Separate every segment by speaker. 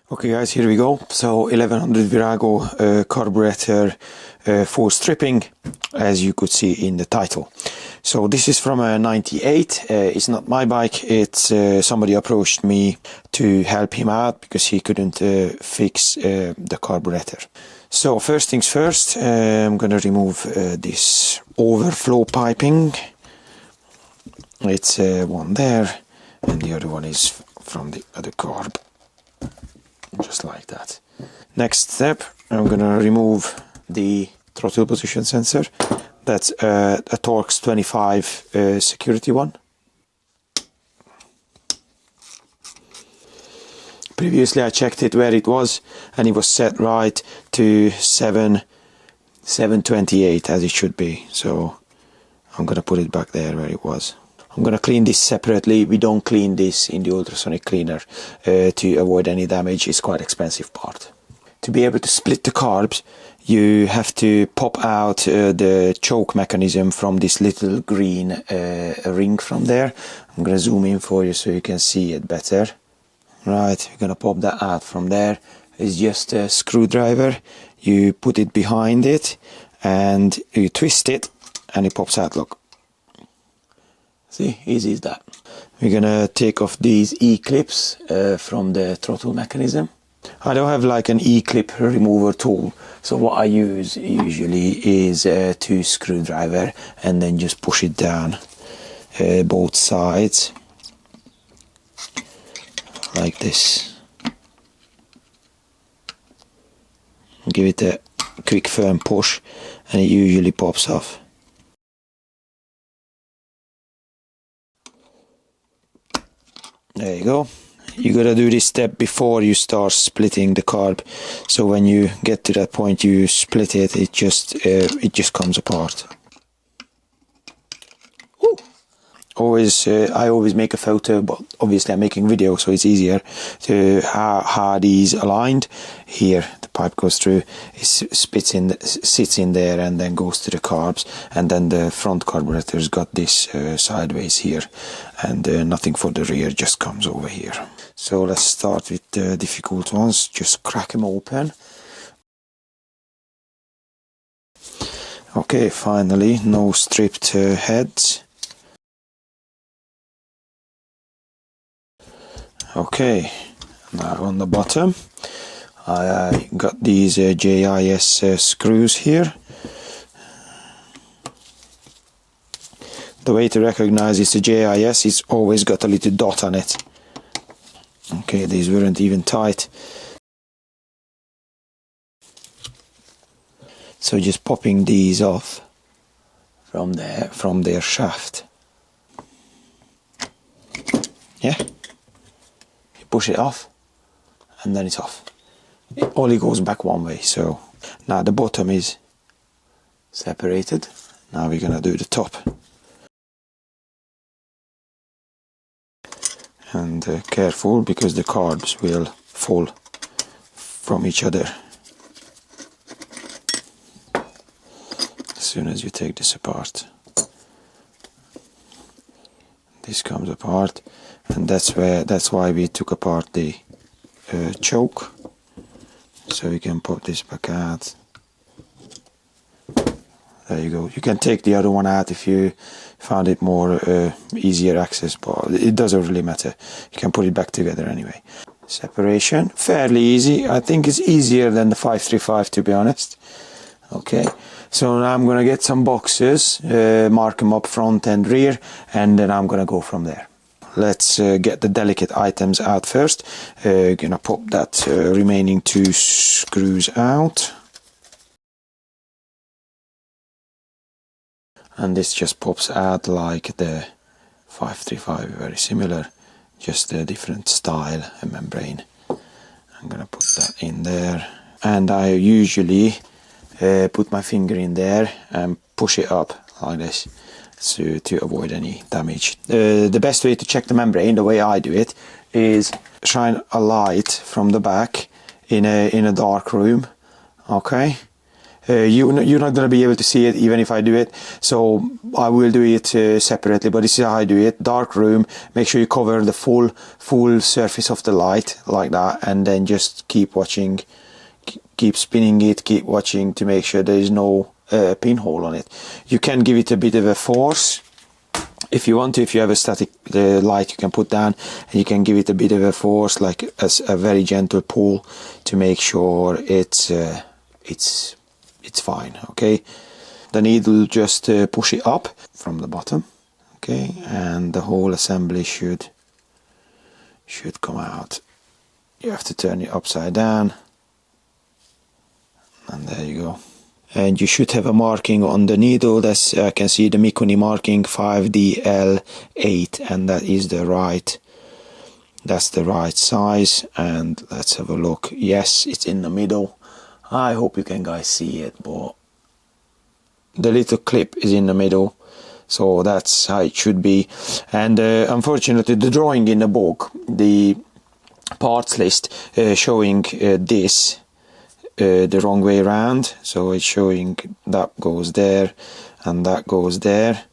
Speaker 1: Okay guys, here we go. So 1100 Virago carburetor for stripping, as you could see in the title. So this is from a 98. It's not my bike, it's somebody approached me to help him out because he couldn't fix the carburetor. So first things first, I'm gonna remove this overflow piping. It's one there and the other one is from the other carb. Just like that. Next step, I'm gonna remove the throttle position sensor. That's a Torx 25 security one. Previously I checked it where it was and it was set right to 728 as it should be. So I'm gonna put it back there where it was. I'm gonna clean this separately. We don't clean this in the ultrasonic cleaner to avoid any damage. It's quite expensive part. To be able to split the carbs, you have to pop out the choke mechanism from this little green ring from there. I'm gonna zoom in for you so you can see it better. Right, we're gonna pop that out from there. It's just a screwdriver. You put it behind it and you twist it and it pops out, look. See, easy as that. We're gonna take off these E-clips from the throttle mechanism. I don't have like an E-clip remover tool, so what I use usually is a 2 screwdriver and then just push it down both sides like this. Give it a quick firm push and it usually pops off. There you go. You gotta do this step before you start splitting the carb. So when you get to that point, you split it. It just comes apart. Woo. I always make a photo, but obviously I'm making video, so it's easier to how these aligned. Here the pipe goes through, it sits in there and then goes to the carbs, and then the front carburetor's got this sideways here, and nothing for the rear, just comes over here. So let's start with the difficult ones. Just crack them open. Okay, finally no stripped heads. Okay, now on the bottom I got these JIS screws here. The way to recognize it's a JIS, it's always got a little dot on it. Okay, these weren't even tight. So just popping these off from their shaft. Yeah. Push it off and then it's off. It only goes back one way. So now the bottom is separated. Now we're gonna do the top. And careful, because the carbs will fall from each other as soon as you take this apart. This comes apart, and that's why we took apart the choke, so we can pop this back out. There you go. You can take the other one out if you found it more easier access, but it doesn't really matter. You can put it back together anyway. Separation, fairly easy. I think it's easier than the 535, to be honest. Okay, so now I'm gonna get some boxes, mark them up front and rear, and then I'm gonna go from there. Let's get the delicate items out first. Gonna pop that remaining 2 screws out. And this just pops out like the 535, very similar, just a different style and membrane. I'm gonna put that in there, and I usually put my finger in there and push it up like this to avoid any damage. The best way to check the membrane, the way I do it, is shine a light from the back in a dark room. Okay, you're not going to be able to see it even if I do it, so I will do it separately, but this is how I do it. Dark room, make sure you cover the full surface of the light like that, and then just keep watching, keep spinning it, keep watching to make sure there is no pinhole on it. You can give it a bit of a force if you want to. If you have a static light, you can put down and you can give it a bit of a force, like a very gentle pull, to make sure it's fine. Okay, the needle, just push it up from the bottom. Okay, and the whole assembly should come out. You have to turn it upside down, and there you go. And you should have a marking on the needle. That's, I can see the Mikuni marking 5DL8, and that is that's the right size. And let's have a look. Yes, it's in the middle. I hope you can guys see it, but the little clip is in the middle, so that's how it should be. And unfortunately, the drawing in the book, the parts list, showing this the wrong way around, so it's showing that goes there and that goes there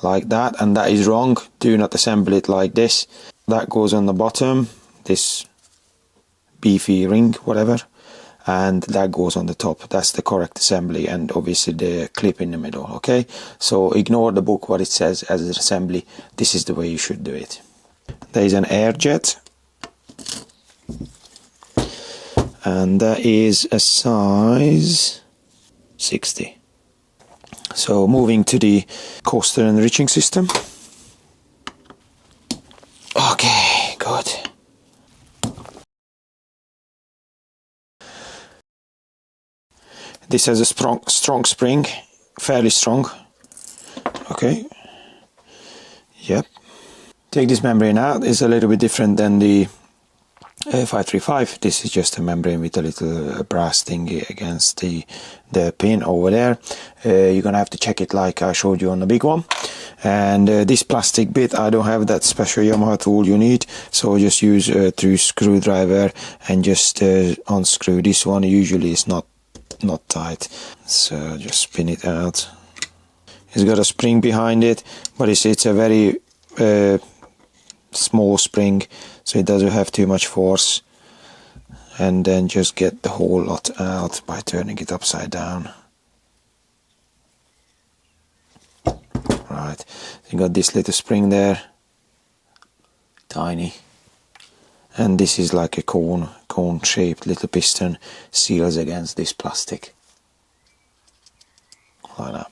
Speaker 1: like that, and that is wrong. Do not assemble it like this. That goes on the bottom, this beefy ring, whatever, and that goes on the top. That's the correct assembly, and obviously the clip in the middle. Okay, so ignore the book, what it says as an assembly. This is the way you should do it. There is an air jet, and that is a size 60. So moving to the coaster enriching system. Okay, good. This has a strong spring, fairly strong. Okay, yep. Take this membrane out. It's a little bit different than the 535. This is just a membrane with a little brass thingy against the pin over there. You're gonna have to check it like I showed you on the big one. And this plastic bit, I don't have that special Yamaha tool you need, so just use a through screwdriver and just unscrew this one. Usually it's not tight, so just spin it out. It's got a spring behind it, but it's a very small spring, so it doesn't have too much force. And then just get the whole lot out by turning it upside down. Right, you got this little spring there, tiny, and this is like a cone shaped little piston, seals against this plastic like that.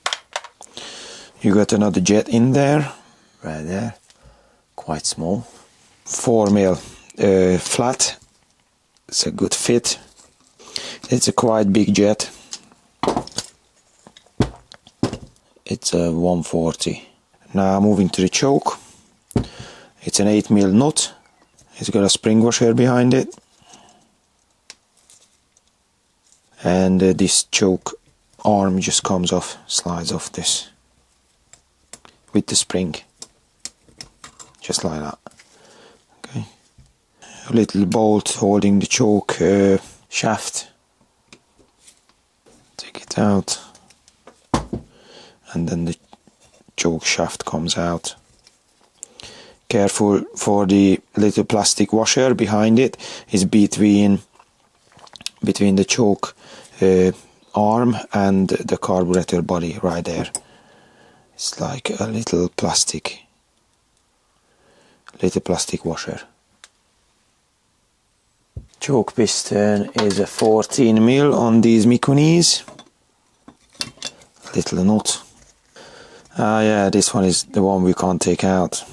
Speaker 1: You got another jet in there, right there, quite small, 4mm flat. It's a good fit. It's a quite big jet. It's a 140. Now moving to the choke. It's an 8mm nut. It's got a spring washer behind it. And this choke arm just comes off, slides off this with the spring, just like that. Okay. A little bolt holding the choke shaft. Take it out, and then the choke shaft comes out. Careful for the little plastic washer behind it. Is between the choke arm and the carburetor body right there. It's like a little plastic washer. Choke piston is a 14mm on these Mikunis. Little nut. Yeah, this one is the one we can't take out.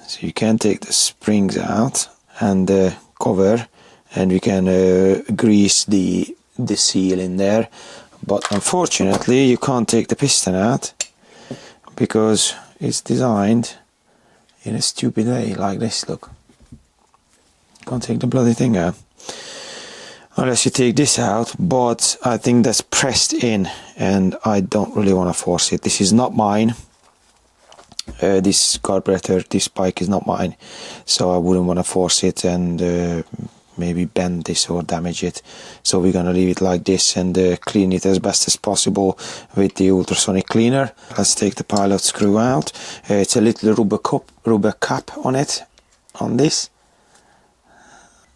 Speaker 1: So you can take the springs out and the cover, and we can grease the seal in there. But unfortunately, you can't take the piston out because it's designed in a stupid way like this. Look, can't take the bloody thing out unless you take this out, but I think that's pressed in and I don't really want to force it. This is not mine. This carburetor, this bike is not mine, so I wouldn't want to force it and maybe bend this or damage it. So we're gonna leave it like this and clean it as best as possible with the ultrasonic cleaner. Let's take the pilot screw out. It's a little rubber cap on it, on this.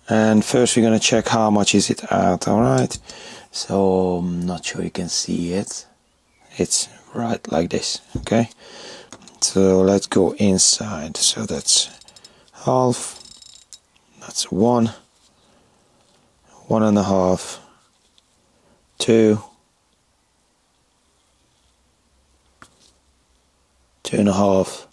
Speaker 1: And first we're gonna check how much is it out. Alright, so I'm not sure you can see it. It's right like this. Okay, so let's go inside. So that's half, that's 1, 1.5, 2, 2.5,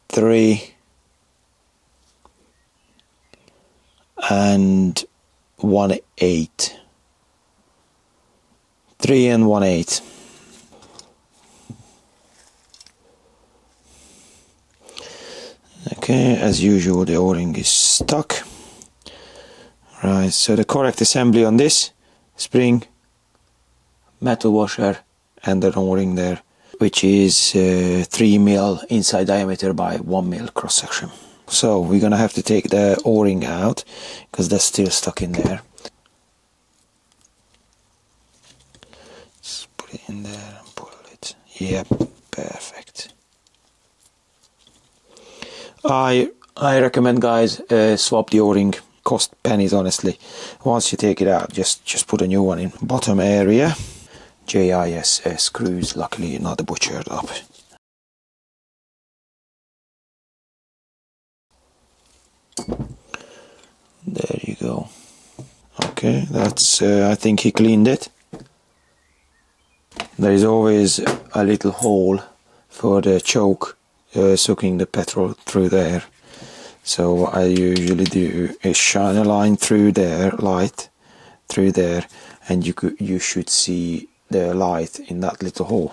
Speaker 1: 3, and 1/8. 3 and 1/8. Okay, as usual the O-ring is stuck. Right, so the correct assembly on this: spring, metal washer, and the O-ring there, which is 3 mil inside diameter by 1 mil cross section. So we're gonna have to take the O-ring out because that's still stuck in there. Just put it in there and pull it. Yep, perfect. I recommend, guys, swap the O-ring. Cost pennies, honestly. Once you take it out, just put a new one in. Bottom area, JIS screws, luckily not butchered up. There you go. Okay, that's I think he cleaned it. There is always a little hole for the choke, sucking the petrol through there. So what I usually do is shine a line through there, light through there, and you should see the light in that little hole.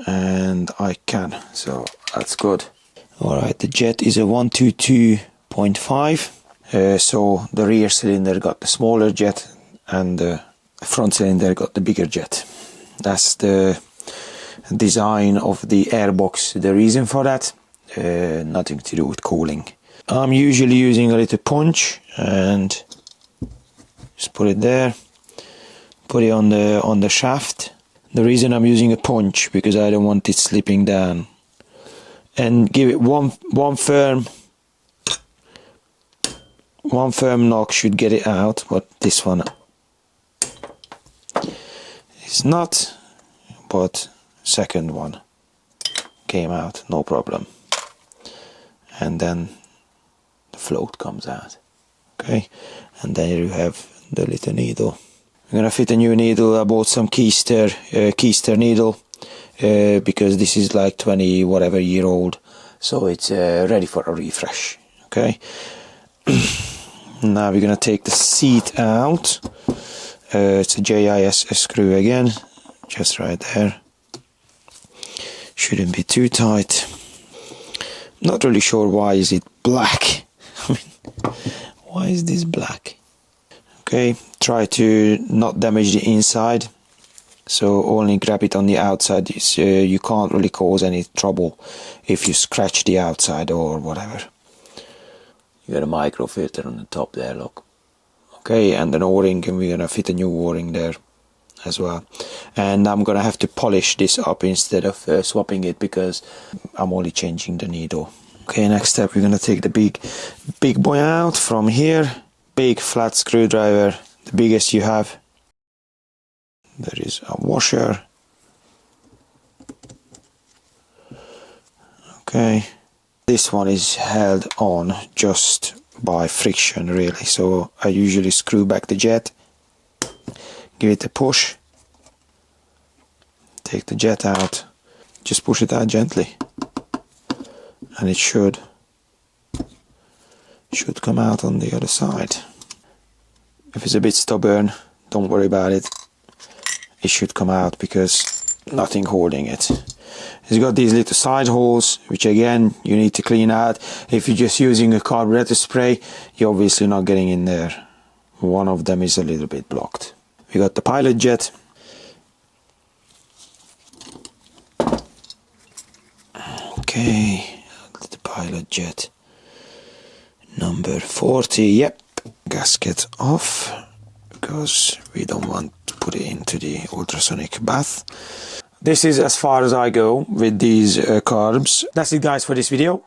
Speaker 1: And I can, so that's good. Alright, the jet is a 122.5. So the rear cylinder got the smaller jet and the front cylinder got the bigger jet. That's the design of the airbox. The reason for that, nothing to do with cooling. I'm usually using a little punch and just put it there, put it on the shaft. The reason I'm using a punch because I don't want it slipping down, and give it one firm knock should get it out, but this one is not, but second one came out no problem, and then the float comes out. Okay, and then you have the little needle. I'm gonna fit a new needle. I bought some keister needle because this is like 20 whatever year old, so it's ready for a refresh. Okay. Now we're gonna take the seat out. It's a JIS screw again, just right there. Shouldn't be too tight. Not really sure why is it black. I mean, why is this black? Okay, try to not damage the inside, so only grab it on the outside. You can't really cause any trouble if you scratch the outside or whatever. You got a micro filter on the top there, look. Okay, and an O-ring, and we're gonna fit a new O-ring there as well. And I'm gonna have to polish this up instead of swapping it because I'm only changing the needle. Okay, next step, we're gonna take the big boy out from here. Big flat screwdriver, the biggest you have. There is a washer. Okay, this one is held on just by friction really, so I usually screw back the jet, give it a push, take the jet out, just push it out gently, and it should come out on the other side. If it's a bit stubborn, don't worry about it. It should come out because nothing holding it. It's got these little side holes, which again you need to clean out. If you're just using a carburetor spray, you're obviously not getting in there. One of them is a little bit blocked. We got the pilot jet. Okay, a little pilot jet number 40. Yep, gasket off because we don't want to put it into the ultrasonic bath. This is as far as I go with these carbs. That's it guys for this video.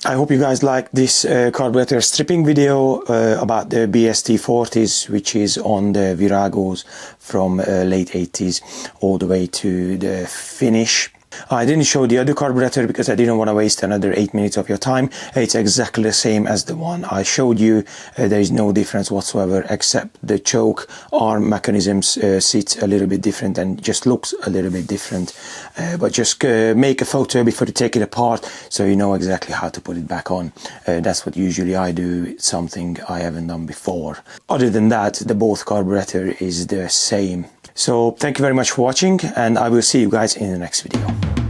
Speaker 1: I hope you guys like this carburetor stripping video about the BST-40s, which is on the Viragos from late 80s all the way to the finish. I didn't show the other carburetor because I didn't want to waste another 8 minutes of your time. It's exactly the same as the one I showed you. There is no difference whatsoever except the choke arm mechanisms sits a little bit different and just looks a little bit different. But just make a photo before you take it apart so you know exactly how to put it back on. That's what usually I do. It's something I haven't done before. Other than that, the both carburetor is the same. So thank you very much for watching, and I will see you guys in the next video.